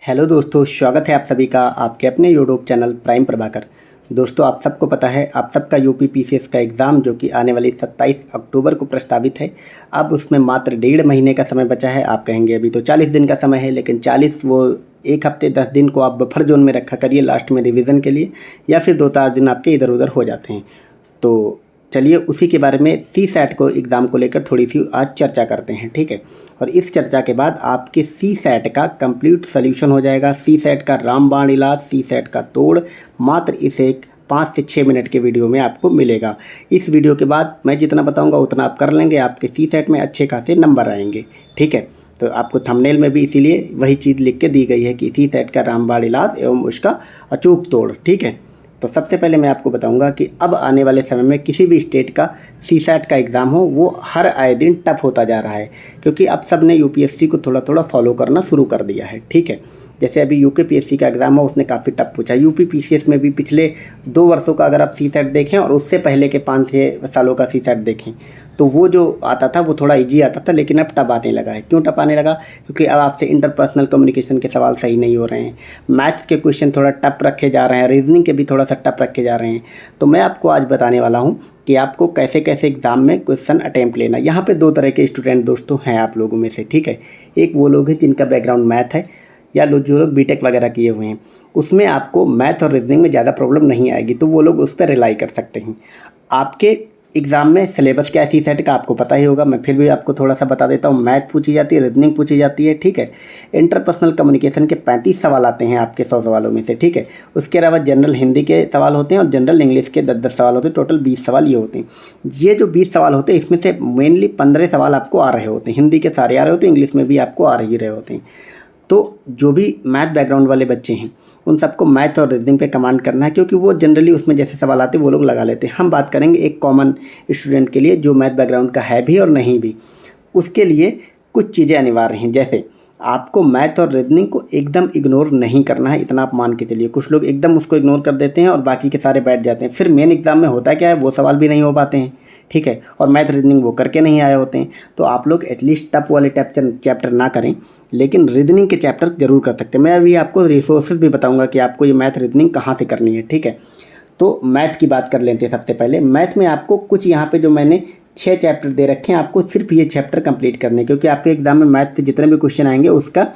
Hello दोस्तों, स्वागत है आप सभी का आपके अपने यूट्यूब चैनल प्राइम प्रभाकर। दोस्तों, आप सबको पता है आप सबका यूपी पीसीएस का एग्ज़ाम जो कि आने वाली 27 अक्टूबर को प्रस्तावित है। अब उसमें मात्र 1.5 महीने का समय बचा है। आप कहेंगे अभी तो 40 दिन का समय है, लेकिन 40 वो 1 हफ्ते 10 दिन को आप बफर जोन में रखा करिए लास्ट में रिवीजन के लिए, या फिर 2-4 दिन आपके इधर उधर हो जाते हैं। तो चलिए उसी के बारे में सी सैट को एग्ज़ाम को लेकर थोड़ी सी आज चर्चा करते हैं, ठीक है। और इस चर्चा के बाद आपके सी सैट का कंप्लीट सोल्यूशन हो जाएगा। सी सैट का रामबाण इलाज, सी सैट का तोड़ मात्र इस एक 5 से 6 मिनट के वीडियो में आपको मिलेगा। इस वीडियो के बाद मैं जितना बताऊंगा उतना आप कर लेंगे, आपके सी सैट में अच्छे खासे नंबर आएंगे, ठीक है। तो आपको थंबनेल में भी इसीलिए वही चीज़ लिख के दी गई है कि सी सैट का रामबाण इलाज एवं उसका अचूक तोड़, ठीक है। तो सबसे पहले मैं आपको बताऊंगा कि अब आने वाले समय में किसी भी स्टेट का सी सैट का एग्ज़ाम हो वो हर आए दिन टफ होता जा रहा है, क्योंकि अब सब ने यूपीएससी को थोड़ा थोड़ा फॉलो करना शुरू कर दिया है, ठीक है। जैसे अभी यूके पीएससी का एग्ज़ाम हो, उसने काफ़ी टफ पूछा। यूपी पीसीएस में भी पिछले 2 वर्षों का अगर आप सी सैट देखें और उससे पहले के 5-6 सालों का सी सैट देखें तो वो जो आता था वो थोड़ा इजी आता था, लेकिन अब टफ आने लगा है। क्यों टफ आने लगा? क्योंकि अब आपसे इंटरपर्सनल कम्युनिकेशन के सवाल सही नहीं हो रहे हैं, मैथ्स के क्वेश्चन थोड़ा टफ रखे जा रहे हैं, रीजनिंग के भी थोड़ा सा टफ रखे जा रहे हैं। तो मैं आपको आज बताने वाला हूँ कि आपको कैसे कैसे एग्ज़ाम में क्वेश्चन अटैम्प्ट लेना। यहाँ पे 2 तरह के स्टूडेंट दोस्तों हैं आप लोगों में से, ठीक है। एक वो लोग हैं जिनका बैकग्राउंड मैथ है, या जो लोग बीटेक वगैरह किए हुए हैं, उसमें आपको मैथ और रीजनिंग में ज़्यादा प्रॉब्लम नहीं आएगी, तो वो लोग उस पर रिलाई कर सकते हैं। आपके एग्ज़ाम में सिलेबस क्या है सी सेट का आपको पता ही होगा, मैं फिर भी आपको थोड़ा सा बता देता हूँ। मैथ पूछी जाती है, रीजनिंग पूछी जाती है, ठीक है। इंटरपर्सनल कम्युनिकेशन के 35 सवाल आते हैं आपके 100 सवालों में से, ठीक है। उसके अलावा जनरल हिंदी के सवाल होते हैं और जनरल इंग्लिश के 10-10 सवाल होते हैं। टोटल 20 सवाल ये होते हैं। ये जो 20 सवाल होते हैं इसमें से मेनली 15 सवाल आपको आ रहे होते हैं। हिंदी के सारे आ रहे होते हैं, इंग्लिश में भी आपको आ ही रहे होते हैं। तो जो भी मैथ बैकग्राउंड वाले बच्चे हैं उन सबको मैथ और रीजनिंग पे कमांड करना है, क्योंकि वो जनरली उसमें जैसे सवाल आते हैं वो लोग लगा लेते हैं। हम बात करेंगे एक कॉमन स्टूडेंट के लिए जो मैथ बैकग्राउंड का है भी और नहीं भी, उसके लिए कुछ चीज़ें अनिवार्य हैं। जैसे आपको मैथ और रीजनिंग को एकदम इग्नोर नहीं करना है, इतना आप मान के चलिए। कुछ लोग एकदम उसको इग्नोर कर देते हैं और बाकी के सारे बैठ जाते हैं, फिर मेन एग्जाम में होता क्या है वो सवाल भी नहीं हो पाते हैं, ठीक है। और मैथ रीजनिंग वो करके नहीं आए होते हैं। तो आप लोग एटलीस्ट टफ वाले चैप्टर ना करें, लेकिन रीजनिंग के चैप्टर जरूर कर सकते हैं। मैं अभी आपको रिसोर्सेज भी बताऊंगा कि आपको ये मैथ रीजनिंग कहाँ से करनी है, ठीक है। तो मैथ की बात कर लेते हैं। सबसे पहले मैथ में आपको कुछ यहाँ पे जो मैंने 6 चैप्टर दे रखे हैं, आपको सिर्फ ये चैप्टर कंप्लीट करने हैं, क्योंकि आपके एग्जाम में मैथ से जितने भी क्वेश्चन आएंगे उसका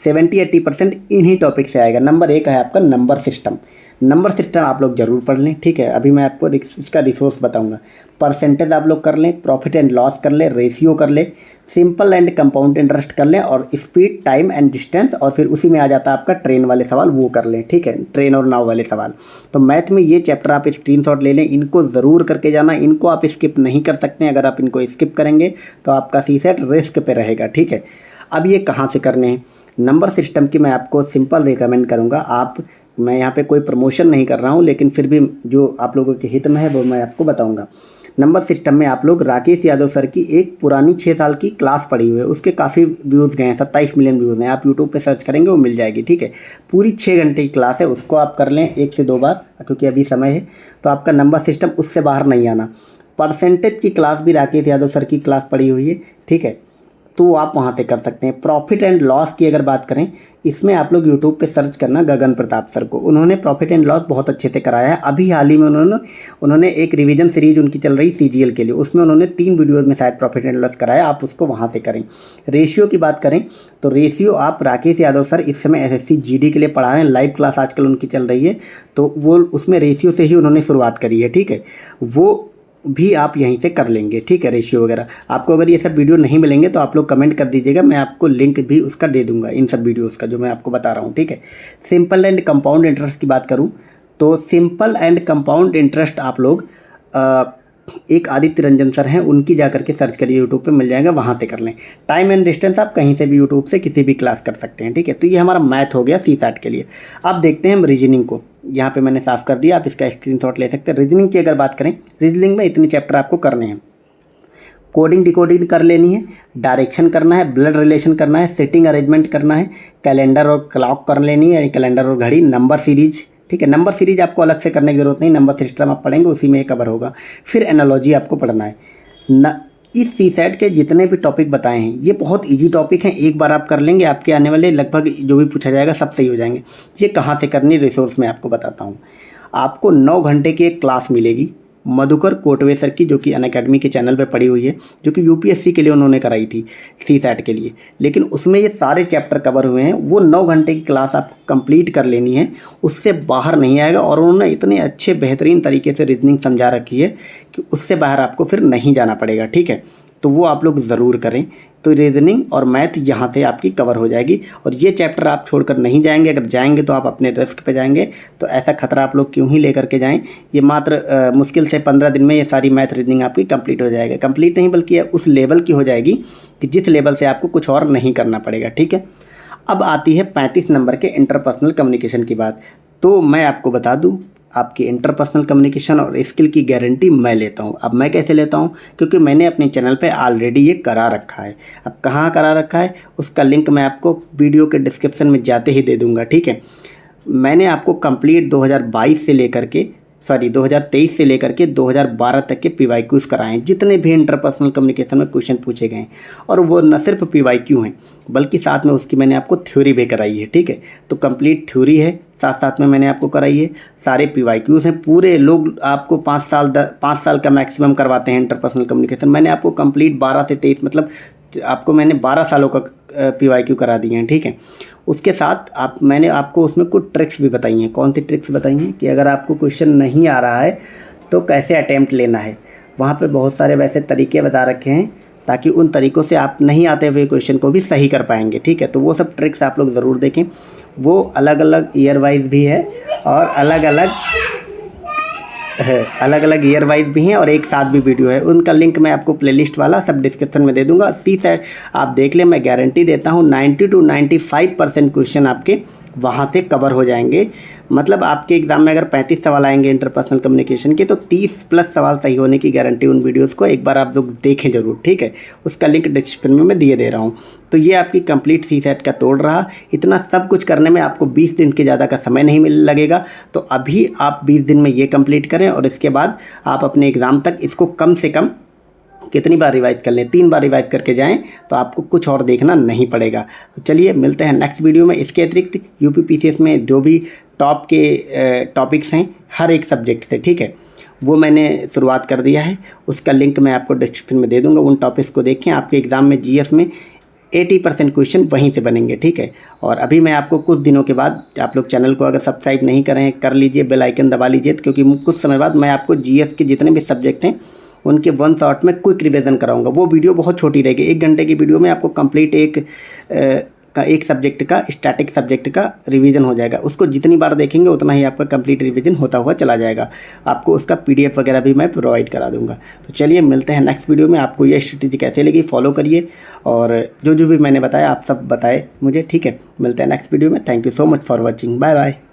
70-80% इन्हीं टॉपिक से आएगा। नंबर 1 है आपका नंबर सिस्टम। नंबर सिस्टम आप लोग जरूर पढ़ लें, ठीक है। अभी मैं आपको इसका रिसोर्स बताऊंगा। परसेंटेज आप लोग कर लें, प्रॉफिट एंड लॉस कर लें, रेशियो कर लें, सिंपल एंड कंपाउंड इंटरेस्ट कर लें, और स्पीड, टाइम एंड डिस्टेंस, और फिर उसी में आ जाता है आपका ट्रेन वाले सवाल, वो कर लें, ठीक है। ट्रेन और नाव वाले सवाल। तो मैथ में ये चैप्टर आप स्क्रीनशॉट ले लें, इनको ज़रूर करके जाना। इनको आप स्किप नहीं कर सकते हैं, अगर आप इनको स्किप करेंगे तो आपका सी सेट रिस्क पे रहेगा, ठीक है। अब ये कहाँ से करने हैं? नंबर सिस्टम की मैं आपको सिंपल रिकमेंड करूँगा। मैं यहाँ पे कोई प्रमोशन नहीं कर रहा हूँ, लेकिन फिर भी जो आप लोगों के हित में है वो मैं आपको बताऊँगा। नंबर सिस्टम में आप लोग राकेश यादव सर की एक पुरानी 6 साल की क्लास पढ़ी हुई है, उसके काफ़ी व्यूज़ गए हैं, 27 मिलियन व्यूज़ हैं। आप यूट्यूब पे सर्च करेंगे वो मिल जाएगी, ठीक है। पूरी 6 घंटे की क्लास है, उसको आप कर लें 1 से 2 बार, क्योंकि अभी समय है। तो आपका नंबर सिस्टम उससे बाहर नहीं आना। परसेंटेज की क्लास भी राकेश यादव सर की क्लास पढ़ी हुई है, ठीक है, तो आप वहाँ से कर सकते हैं। प्रॉफिट एंड लॉस की अगर बात करें, इसमें आप लोग यूट्यूब पे सर्च करना गगन प्रताप सर को, उन्होंने प्रॉफिट एंड लॉस बहुत अच्छे से कराया है। अभी हाल ही में उन्होंने एक रिवीजन सीरीज उनकी चल रही सीजीएल के लिए, उसमें उन्होंने 3 वीडियोज़ में शायद प्रॉफिट एंड लॉस कराया, आप उसको वहाँ से करें। रेशियो की बात करें तो रेशियो आप राकेश यादव सर इस समय एसएससी जीडी के लिए पढ़ा रहे हैं, लाइव क्लास आजकल उनकी चल रही है, तो वो उसमें रेशियो से ही उन्होंने शुरुआत करी है, ठीक है। वो भी आप यहीं से कर लेंगे, ठीक है। रेशियो वगैरह आपको अगर ये सब वीडियो नहीं मिलेंगे तो आप लोग कमेंट कर दीजिएगा, मैं आपको लिंक भी उसका दे दूंगा, इन सब वीडियोस का जो मैं आपको बता रहा हूँ, ठीक है। सिंपल एंड कंपाउंड इंटरेस्ट की बात करूँ तो सिंपल एंड कंपाउंड इंटरेस्ट आप लोग एक आदित्य रंजन सर हैं, उनकी जा करके सर्च करिए, यूट्यूब पे मिल जाएगा, वहाँ से कर लें। टाइम एंड डिस्टेंस आप कहीं से भी यूट्यूब से किसी भी क्लास कर सकते हैं, ठीक है। तो ये हमारा मैथ हो गया सी सैट के लिए। अब देखते हैं हम रीजनिंग को। यहाँ पे मैंने साफ कर दिया, आप इसका स्क्रीनशॉट ले सकते हैं। रीजनिंग की अगर बात करें, रीजनिंग में इतने चैप्टर आपको करने हैं। कोडिंग डिकोडिंग कर लेनी है, डायरेक्शन करना है, ब्लड रिलेशन करना है, सेटिंग अरेंजमेंट करना है, कैलेंडर और क्लॉक कर लेनी है, कैलेंडर और घड़ी, नंबर सीरीज, ठीक है। नंबर सीरीज आपको अलग से करने की जरूरत नहीं, नंबर सिस्टम आप पढ़ेंगे उसी में कवर होगा। फिर एनालॉजी आपको पढ़ना है। इस सीसैट के जितने भी टॉपिक बताए हैं ये बहुत इजी टॉपिक हैं, एक बार आप कर लेंगे आपके आने वाले लगभग जो भी पूछा जाएगा सब सही हो जाएंगे। ये कहाँ से करनी रिसोर्स मैं आपको बताता हूँ। आपको 9 घंटे की एक क्लास मिलेगी मधुकर कोटवे सर की, जो कि अनअकैडमी के चैनल पे पड़ी हुई है, जो कि यूपीएससी के लिए उन्होंने कराई थी सीसैट के लिए। लेकिन उसमें ये सारे चैप्टर कवर हुए हैं। वो 9 घंटे की क्लास आपको कंप्लीट कर लेनी है, उससे बाहर नहीं आएगा। और उन्होंने इतने अच्छे बेहतरीन तरीके से रीजनिंग समझा रखी है कि उससे बाहर आपको फिर नहीं जाना पड़ेगा, ठीक है। तो वो आप लोग ज़रूर करें। तो रीजनिंग और मैथ यहाँ से आपकी कवर हो जाएगी। और ये चैप्टर आप छोड़कर नहीं जाएंगे, अगर जाएंगे तो आप अपने रिस्क पे जाएंगे। तो ऐसा खतरा आप लोग क्यों ही लेकर के जाएं। ये मात्र मुश्किल से 15 दिन में ये सारी मैथ रीजनिंग आपकी कंप्लीट हो जाएगी। कंप्लीट नहीं बल्कि उस लेवल की हो जाएगी कि जिस लेवल से आपको कुछ और नहीं करना पड़ेगा, ठीक है। अब आती है 35 नंबर के इंटरपर्सनल कम्युनिकेशन की बात। तो मैं आपको बता दूँ, आपकी इंटरपर्सनल कम्युनिकेशन और स्किल की गारंटी मैं लेता हूँ। अब मैं कैसे लेता हूँ, क्योंकि मैंने अपने चैनल पे ऑलरेडी ये करा रखा है। अब कहाँ करा रखा है उसका लिंक मैं आपको वीडियो के डिस्क्रिप्शन में जाते ही दे दूँगा, ठीक है। मैंने आपको कंप्लीट 2022 से लेकर के 2023 से लेकर के 2012 तक के PYQs कराएं, जितने भी इंटरपर्सनल कम्युनिकेशन में क्वेश्चन पूछे गए हैं। और वो न सिर्फ PYQ हैं बल्कि साथ में उसकी मैंने आपको थ्योरी भी कराई है, ठीक है। तो कंप्लीट थ्योरी है, साथ साथ में मैंने आपको कराई है। सारे PYQs हैं। पूरे लोग आपको 5 साल का मैक्सिमम करवाते हैं इंटरपर्सनल कम्युनिकेशन। मैंने आपको कंप्लीट 12 से 23 मतलब आपको मैंने 12 सालों का PYQ करा दिए हैं, ठीक है। उसके साथ मैंने आपको उसमें कुछ ट्रिक्स भी बताई हैं। कौन सी ट्रिक्स बताई हैं कि अगर आपको क्वेश्चन नहीं आ रहा है तो कैसे अटैम्प्ट लेना है। वहाँ पे बहुत सारे वैसे तरीके बता रखे हैं ताकि उन तरीक़ों से आप नहीं आते हुए क्वेश्चन को भी सही कर पाएंगे, ठीक है। तो वो सब ट्रिक्स आप लोग ज़रूर देखें। वो अलग अलग ईयर वाइज भी है और अलग अलग ईयर वाइज भी हैं और एक साथ भी वीडियो है। उनका लिंक मैं आपको प्लेलिस्ट वाला सब डिस्क्रिप्शन में दे दूंगा। सीसैट आप देख लें, मैं गारंटी देता हूँ 90 to 95% क्वेश्चन आपके वहाँ से कवर हो जाएंगे। मतलब आपके एग्ज़ाम में अगर 35 सवाल आएंगे इंटरपर्सनल कम्युनिकेशन के, तो 30+ सवाल सही होने की गारंटी उन वीडियोस को एक बार आप लोग देखें ज़रूर, ठीक है। उसका लिंक डिस्क्रिप्शन में मैं दिए दे रहा हूँ। तो ये आपकी कंप्लीट सीसैट का तोड़ रहा। इतना सब कुछ करने में आपको 20 दिन के ज़्यादा का समय नहीं लगेगा। तो अभी आप 20 दिन में ये कंप्लीट करें और इसके बाद आप अपने एग्ज़ाम तक इसको कम से कम कितनी बार रिवाइज कर लें, 3 बार रिवाइज करके जाएं तो आपको कुछ और देखना नहीं पड़ेगा। तो चलिए मिलते हैं नेक्स्ट वीडियो में। इसके अतिरिक्त UPPCS में जो भी टॉप के टॉपिक्स हैं हर एक सब्जेक्ट से, ठीक है, वो मैंने शुरुआत कर दिया है। उसका लिंक मैं आपको डिस्क्रिप्शन में दे दूँगा। उन टॉपिक्स को देखें। आपके एग्ज़ाम में GS में 80% क्वेश्चन वहीं से बनेंगे, ठीक है। और अभी मैं आपको कुछ दिनों के बाद, आप लोग चैनल को अगर सब्सक्राइब नहीं करें कर लीजिए, बेल आइकन दबा लीजिए, क्योंकि कुछ समय बाद मैं आपको GS के जितने भी सब्जेक्ट हैं उनके 1 शॉट में क्विक रिवीजन कराऊंगा। वो वीडियो बहुत छोटी रहेगी, 1 घंटे की वीडियो में आपको कंप्लीट एक सब्जेक्ट का, स्टैटिक सब्जेक्ट का रिवीजन हो जाएगा। उसको जितनी बार देखेंगे उतना ही आपका कंप्लीट रिवीजन होता हुआ चला जाएगा। आपको उसका PDF वगैरह भी मैं प्रोवाइड करा दूंगा। तो चलिए मिलते हैं नेक्स्ट वीडियो में। आपको ये स्ट्रेटेजी कैसे लगी फॉलो करिए और जो भी मैंने बताया आप सब बताए मुझे, ठीक है। मिलते हैं नेक्स्ट वीडियो में। Thank you so much for watching. Bye bye.